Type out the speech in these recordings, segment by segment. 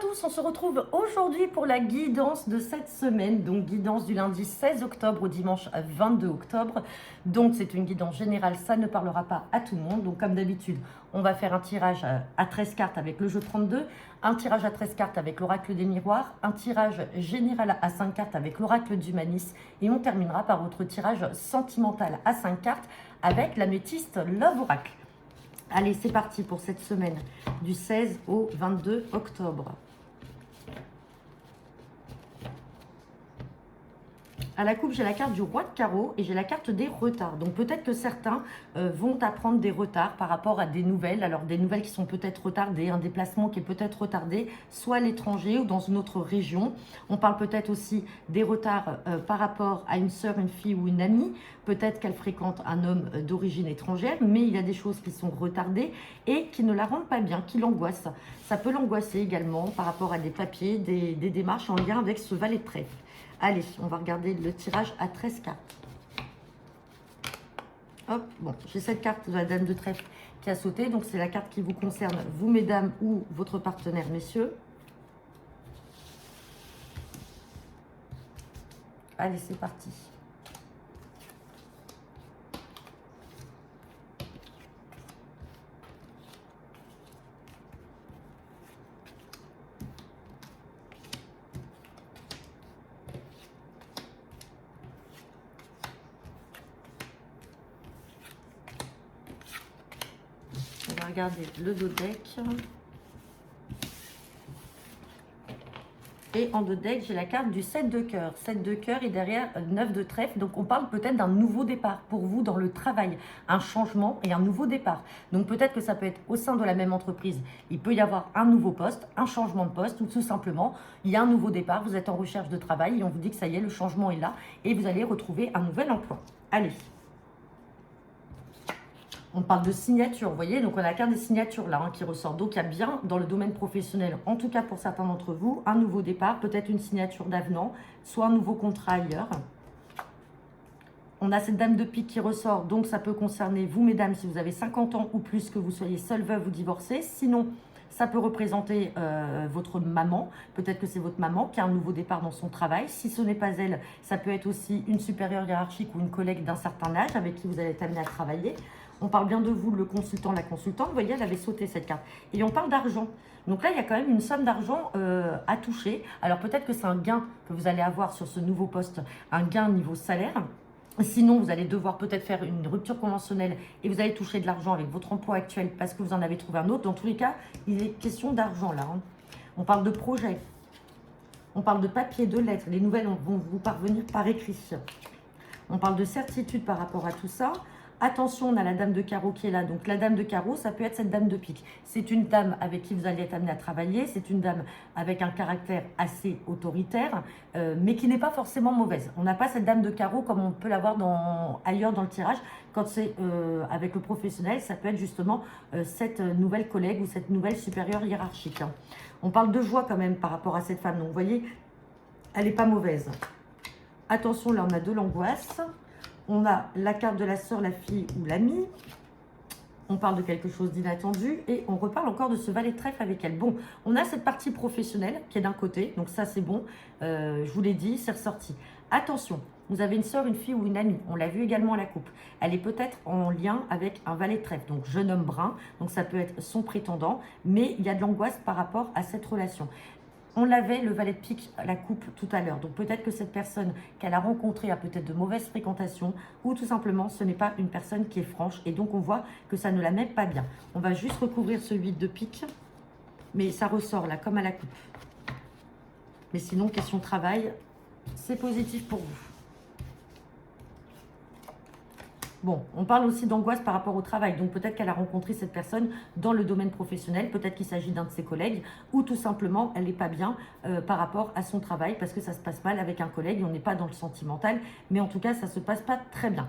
tous, on se retrouve aujourd'hui pour la guidance de cette semaine, donc guidance du lundi 16 octobre au dimanche 22 octobre. Donc c'est une guidance générale, ça ne parlera pas à tout le monde. Donc comme d'habitude, on va faire un tirage à 13 cartes avec le jeu 32, un tirage à 13 cartes avec l'oracle des miroirs, un tirage général à 5 cartes avec l'oracle d'Humanis et on terminera par votre tirage sentimental à 5 cartes avec l'améthyste Love Oracle. Allez, c'est parti pour cette semaine du 16 au 22 octobre. À la coupe, j'ai la carte du roi de carreau et j'ai la carte des retards. Donc peut-être que certains vont apprendre des retards par rapport à des nouvelles. Alors des nouvelles qui sont peut-être retardées, un déplacement qui est peut-être retardé, soit à l'étranger ou dans une autre région. On parle peut-être aussi des retards par rapport à une sœur, une fille ou une amie. Peut-être qu'elle fréquente un homme d'origine étrangère, mais il y a des choses qui sont retardées et qui ne la rendent pas bien, qui l'angoissent. Ça peut l'angoisser également par rapport à des papiers, des démarches en lien avec ce valet de trèfle. Allez, on va regarder le tirage à 13 cartes. Hop, bon, j'ai cette carte de la dame de trèfle qui a sauté. Donc, c'est la carte qui vous concerne, vous, mesdames, ou votre partenaire, messieurs. Allez, c'est parti. On va regarder le dos deck. Et en dos deck, j'ai la carte du 7 de cœur. 7 de cœur et derrière 9 de trèfle. Donc, on parle peut-être d'un nouveau départ pour vous dans le travail. Un changement et un nouveau départ. Donc, peut-être que ça peut être au sein de la même entreprise. Il peut y avoir un nouveau poste, un changement de poste ou tout simplement, il y a un nouveau départ. Vous êtes en recherche de travail et on vous dit que ça y est, le changement est là et vous allez retrouver un nouvel emploi. Allez. On parle de signature, vous voyez, donc on a la carte des signatures là qui ressort. Donc il y a bien dans le domaine professionnel, en tout cas pour certains d'entre vous, un nouveau départ, peut-être une signature d'avenant, soit un nouveau contrat ailleurs. On a cette dame de pique qui ressort, donc ça peut concerner vous, mesdames, si vous avez 50 ans ou plus, que vous soyez seule, veuve ou divorcée. Sinon, ça peut représenter votre maman. Peut-être que c'est votre maman qui a un nouveau départ dans son travail. Si ce n'est pas elle, ça peut être aussi une supérieure hiérarchique ou une collègue d'un certain âge avec qui vous allez être amené à travailler. On parle bien de vous, le consultant, la consultante. Vous voyez, elle avait sauté cette carte. Et on parle d'argent. Donc là, il y a quand même une somme d'argent à toucher. Alors peut-être que c'est un gain que vous allez avoir sur ce nouveau poste, un gain niveau salaire. Sinon, vous allez devoir peut-être faire une rupture conventionnelle et vous allez toucher de l'argent avec votre emploi actuel parce que vous en avez trouvé un autre. Dans tous les cas, il est question d'argent là. On parle de projet. On parle de papier, de lettres. Les nouvelles vont vous parvenir par écrit. On parle de certitude par rapport à tout ça. Attention, on a la dame de carreau qui est là. Donc, la dame de carreau, ça peut être cette dame de pique. C'est une dame avec qui vous allez être amené à travailler. C'est une dame avec un caractère assez autoritaire, mais qui n'est pas forcément mauvaise. On n'a pas cette dame de carreau comme on peut l'avoir ailleurs dans le tirage. Quand c'est avec le professionnel, ça peut être justement cette nouvelle collègue ou cette nouvelle supérieure hiérarchique. On parle de joie quand même par rapport à cette femme. Donc, vous voyez, elle n'est pas mauvaise. Attention, là, on a de l'angoisse. On a la carte de la sœur, la fille ou l'ami. On parle de quelque chose d'inattendu et on reparle encore de ce valet de trèfle avec elle. Bon, on a cette partie professionnelle qui est d'un côté, donc ça c'est bon. Je vous l'ai dit, c'est ressorti. Attention, vous avez une sœur, une fille ou une amie. On l'a vu également à la coupe. Elle est peut-être en lien avec un valet de trèfle, donc jeune homme brun. Donc ça peut être son prétendant, mais il y a de l'angoisse par rapport à cette relation. On l'avait, le valet de pique, la coupe tout à l'heure. Donc peut-être que cette personne qu'elle a rencontrée a peut-être de mauvaises fréquentations ou tout simplement ce n'est pas une personne qui est franche et donc on voit que ça ne la met pas bien. On va juste recouvrir ce 8 de pique, mais ça ressort là comme à la coupe. Mais sinon, question travail, c'est positif pour vous. Bon, on parle aussi d'angoisse par rapport au travail. Donc peut-être qu'elle a rencontré cette personne dans le domaine professionnel. Peut-être qu'il s'agit d'un de ses collègues. Ou tout simplement, elle n'est pas bien par rapport à son travail. Parce que ça se passe mal avec un collègue. On n'est pas dans le sentimental. Mais en tout cas, ça ne se passe pas très bien.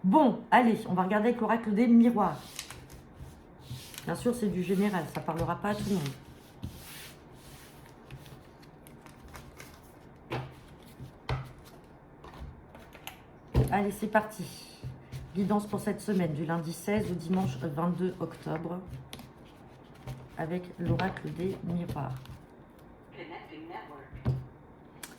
Bon, allez, on va regarder avec l'oracle des miroirs. Bien sûr, c'est du général. Ça ne parlera pas à tout le monde. Allez, c'est parti. Guidance pour cette semaine, du lundi 16 au dimanche 22 octobre, avec l'oracle des miroirs.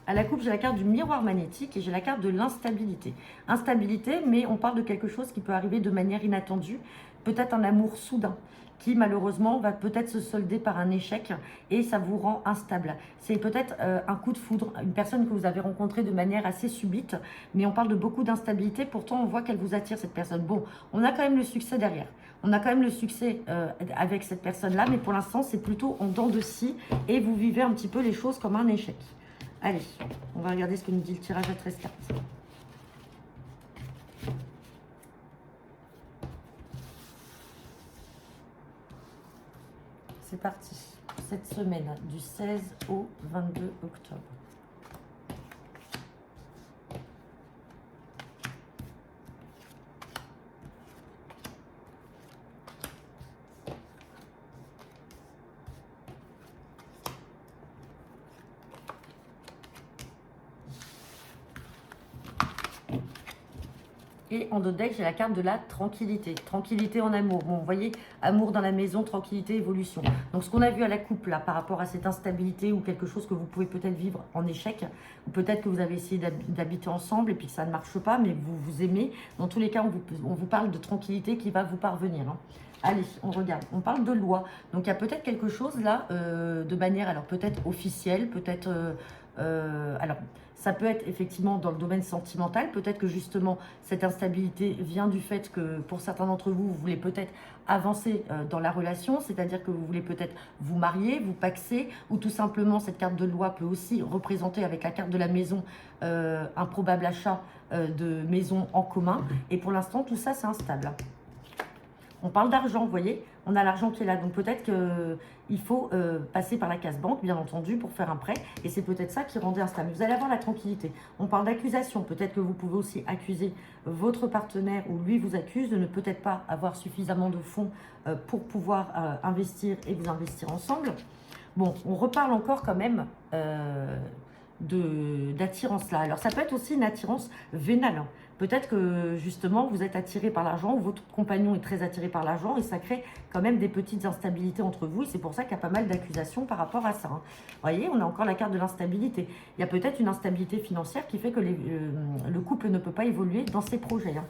À la coupe, j'ai la carte du miroir magnétique et j'ai la carte de l'instabilité. Instabilité, mais on parle de quelque chose qui peut arriver de manière inattendue, peut-être un amour soudain, qui malheureusement va peut-être se solder par un échec et ça vous rend instable. C'est peut-être un coup de foudre, une personne que vous avez rencontrée de manière assez subite, mais on parle de beaucoup d'instabilité, pourtant on voit qu'elle vous attire cette personne. Bon, on a quand même le succès derrière. On a quand même le succès avec cette personne-là, mais pour l'instant c'est plutôt en dents de scie et vous vivez un petit peu les choses comme un échec. Allez, on va regarder ce que nous dit le tirage à 13 cartes. C'est parti. Cette semaine, du 16 au 22 octobre. Et en dos de deck, j'ai la carte de la tranquillité. Tranquillité en amour. Bon, vous voyez, amour dans la maison, tranquillité, évolution. Donc, ce qu'on a vu à la coupe, là, par rapport à cette instabilité ou quelque chose que vous pouvez peut-être vivre en échec, ou peut-être que vous avez essayé d'habiter ensemble et puis que ça ne marche pas, mais vous vous aimez. Dans tous les cas, on vous parle de tranquillité qui va vous parvenir. Hein. Allez, on regarde. On parle de loi. Donc, il y a peut-être quelque chose là, de manière, alors peut-être officielle, peut-être... alors, ça peut être effectivement dans le domaine sentimental. Peut-être que justement, cette instabilité vient du fait que pour certains d'entre vous, vous voulez peut-être avancer dans la relation, c'est-à-dire que vous voulez peut-être vous marier, vous paxer, ou tout simplement, cette carte de loi peut aussi représenter avec la carte de la maison un probable achat de maison en commun. Et pour l'instant, tout ça, c'est instable. On parle d'argent, vous voyez, on a l'argent qui est là. Donc peut-être qu'il faut passer par la case banque, bien entendu, pour faire un prêt. Et c'est peut-être ça qui rendait instable. Vous allez avoir la tranquillité. On parle d'accusation. Peut-être que vous pouvez aussi accuser votre partenaire ou lui vous accuse de ne peut-être pas avoir suffisamment de fonds pour pouvoir investir et vous investir ensemble. Bon, on reparle encore quand même d'attirance là. Alors ça peut être aussi une attirance vénale. Hein. Peut-être que justement vous êtes attiré par l'argent ou votre compagnon est très attiré par l'argent et ça crée quand même des petites instabilités entre vous et c'est pour ça qu'il y a pas mal d'accusations par rapport à ça. Hein. Vous voyez, on a encore la carte de l'instabilité. Il y a peut-être une instabilité financière qui fait que le couple ne peut pas évoluer dans ses projets. Hein.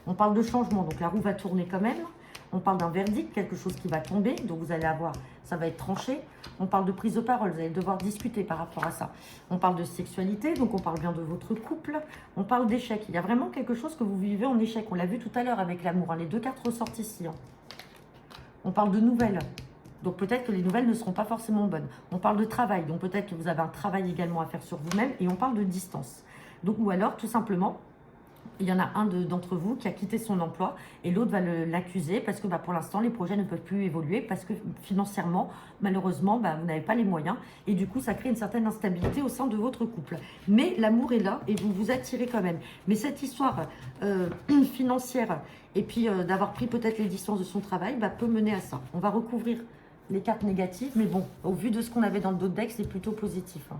On parle de changement, donc la roue va tourner quand même. On parle d'un verdict, quelque chose qui va tomber, donc vous allez avoir, ça va être tranché. On parle de prise de parole, vous allez devoir discuter par rapport à ça. On parle de sexualité, donc on parle bien de votre couple. On parle d'échec. Il y a vraiment quelque chose que vous vivez en échec. On l'a vu tout à l'heure avec l'amour. Hein. Les deux cartes ressortent ici. Hein. On parle de nouvelles. Donc peut-être que les nouvelles ne seront pas forcément bonnes. On parle de travail, donc peut-être que vous avez un travail également à faire sur vous-même. Et on parle de distance. Donc, ou alors, tout simplement, il y en a un d'entre vous qui a quitté son emploi et l'autre va l'accuser parce que pour l'instant, les projets ne peuvent plus évoluer parce que financièrement, malheureusement, vous n'avez pas les moyens. Et du coup, ça crée une certaine instabilité au sein de votre couple. Mais l'amour est là et vous vous attirez quand même. Mais cette histoire financière et puis d'avoir pris peut-être les distances de son travail peut mener à ça. On va recouvrir les cartes négatives. Mais bon, au vu de ce qu'on avait dans le dos de deck, c'est plutôt positif. Hein.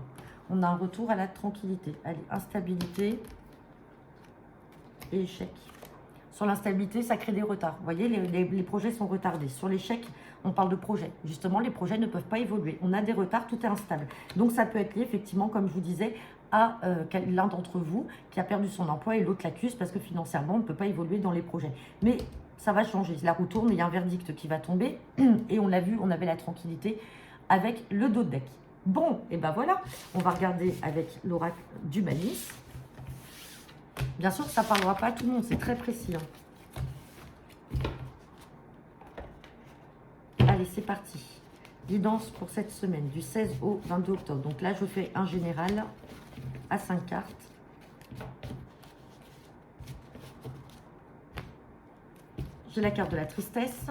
On a un retour à la tranquillité. Allez, instabilité. Et échec. Sur l'instabilité, ça crée des retards. Vous voyez, les projets sont retardés. Sur l'échec, on parle de projet. Justement, les projets ne peuvent pas évoluer. On a des retards, tout est instable. Donc, ça peut être lié, effectivement, comme je vous disais, à l'un d'entre vous qui a perdu son emploi et l'autre l'accuse parce que financièrement, on ne peut pas évoluer dans les projets. Mais ça va changer. La roue tourne, il y a un verdict qui va tomber. Et on l'a vu, on avait la tranquillité avec le dos de deck. Bon, et ben voilà. On va regarder avec l'oracle du Banis. Bien sûr, ça ne parlera pas à tout le monde, c'est très précis. Hein. Allez, c'est parti. Guidance pour cette semaine, du 16 au 22 octobre. Donc là, je fais un général à 5 cartes. J'ai la carte de la tristesse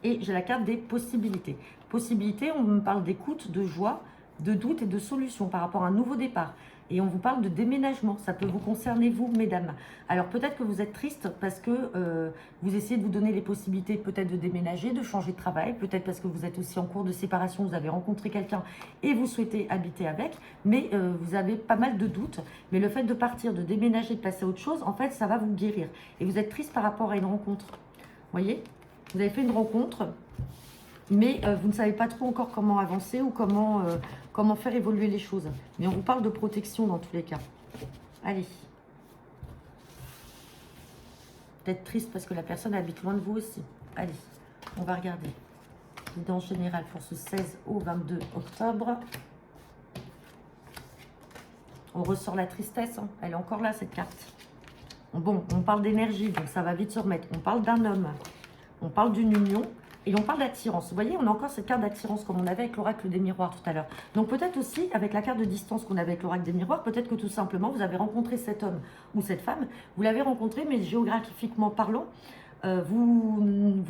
et j'ai la carte des possibilités. Possibilités, on me parle d'écoute, de joie, de doute et de solution par rapport à un nouveau départ. Et on vous parle de déménagement. Ça peut vous concerner, vous, mesdames. Alors, peut-être que vous êtes triste parce que vous essayez de vous donner les possibilités peut-être de déménager, de changer de travail. Peut-être parce que vous êtes aussi en cours de séparation, vous avez rencontré quelqu'un et vous souhaitez habiter avec. Mais vous avez pas mal de doutes. Mais le fait de partir, de déménager, de passer à autre chose, en fait, ça va vous guérir. Et vous êtes triste par rapport à une rencontre. Vous voyez? Vous avez fait une rencontre, mais vous ne savez pas trop encore comment avancer ou comment comment faire évoluer les choses. Mais on vous parle de protection dans tous les cas. Allez. Peut-être triste parce que la personne habite loin de vous aussi. Allez, on va regarder. Guidance générale pour ce 16 au 22 octobre. On ressort la tristesse, hein. Elle est encore là cette carte. Bon, on parle d'énergie, donc ça va vite se remettre. On parle d'un homme, on parle d'une union et on parle d'attirance. Vous voyez, on a encore cette carte d'attirance comme on avait avec l'oracle des miroirs tout à l'heure. Donc peut-être aussi avec la carte de distance qu'on avait avec l'oracle des miroirs, peut-être que tout simplement vous avez rencontré cet homme ou cette femme. Vous l'avez rencontré, mais géographiquement parlant, vous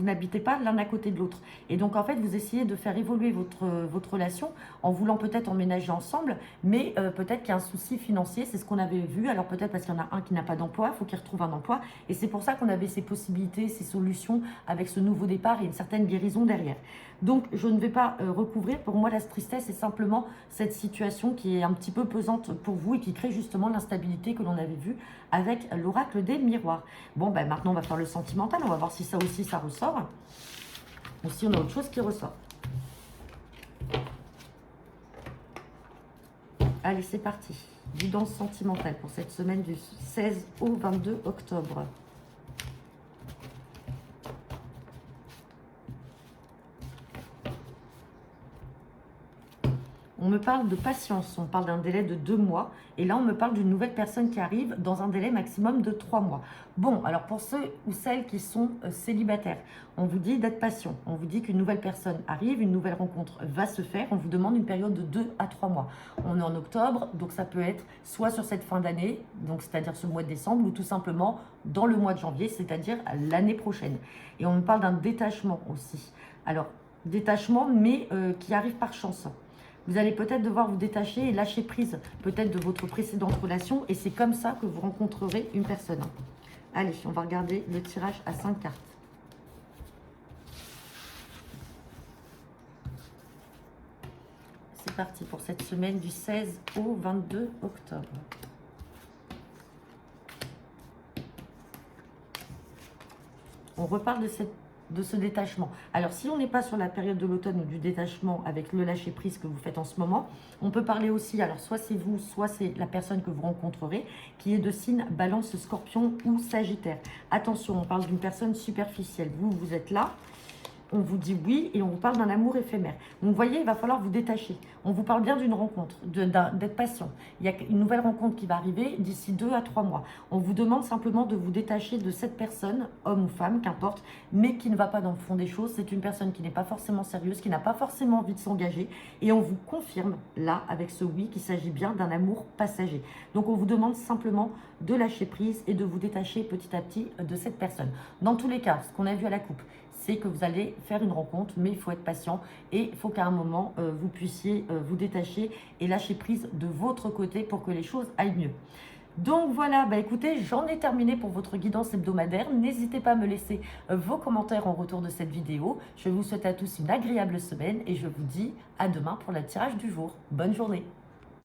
n'habitez pas l'un à côté de l'autre. Et donc, en fait, vous essayez de faire évoluer votre relation en voulant peut-être emménager ensemble, mais peut-être qu'il y a un souci financier. C'est ce qu'on avait vu. Alors, peut-être parce qu'il y en a un qui n'a pas d'emploi, il faut qu'il retrouve un emploi. Et c'est pour ça qu'on avait ces possibilités, ces solutions avec ce nouveau départ et une certaine guérison derrière. Donc, je ne vais pas recouvrir. Pour moi, la tristesse, c'est simplement cette situation qui est un petit peu pesante pour vous et qui crée justement l'instabilité que l'on avait vue avec l'oracle des miroirs. Bon, ben maintenant, on va faire le sentimental. On va voir si ça aussi, ça ressort. Ou si on a autre chose qui ressort. Allez, c'est parti. Guidance sentimentale pour cette semaine du 16 au 22 octobre. On me parle de patience, on parle d'un délai de 2 mois. Et là, on me parle d'une nouvelle personne qui arrive dans un délai maximum de 3 mois. Bon, alors pour ceux ou celles qui sont célibataires, on vous dit d'être patient. On vous dit qu'une nouvelle personne arrive, une nouvelle rencontre va se faire. On vous demande une période de 2 à 3 mois. On est en octobre, donc ça peut être soit sur cette fin d'année, donc c'est-à-dire ce mois de décembre, ou tout simplement dans le mois de janvier, c'est-à-dire l'année prochaine. Et on me parle d'un détachement aussi. Alors, détachement, mais qui arrive par chance. Vous allez peut-être devoir vous détacher et lâcher prise peut-être de votre précédente relation. Et c'est comme ça que vous rencontrerez une personne. Allez, on va regarder le tirage à 5 cartes. C'est parti pour cette semaine du 16 au 22 octobre. On reparle de ce détachement. Alors, si on n'est pas sur la période de l'automne ou du détachement avec le lâcher-prise que vous faites en ce moment, on peut parler aussi, alors soit c'est vous, soit c'est la personne que vous rencontrerez, qui est de signe Balance, Scorpion ou Sagittaire. Attention, on parle d'une personne superficielle. Vous êtes là, on vous dit oui et on vous parle d'un amour éphémère. Donc, vous voyez, il va falloir vous détacher. On vous parle bien d'une rencontre, d'être patient. Il y a une nouvelle rencontre qui va arriver d'ici 2 à 3 mois. On vous demande simplement de vous détacher de cette personne, homme ou femme, qu'importe, mais qui ne va pas dans le fond des choses. C'est une personne qui n'est pas forcément sérieuse, qui n'a pas forcément envie de s'engager. Et on vous confirme, là, avec ce oui, qu'il s'agit bien d'un amour passager. Donc, on vous demande simplement de lâcher prise et de vous détacher petit à petit de cette personne. Dans tous les cas, ce qu'on a vu à la coupe, c'est que vous allez faire une rencontre, mais il faut être patient et il faut qu'à un moment, vous puissiez vous détacher et lâcher prise de votre côté pour que les choses aillent mieux. Donc voilà, bah écoutez, j'en ai terminé pour votre guidance hebdomadaire. N'hésitez pas à me laisser vos commentaires en retour de cette vidéo. Je vous souhaite à tous une agréable semaine et je vous dis à demain pour le tirage du jour. Bonne journée.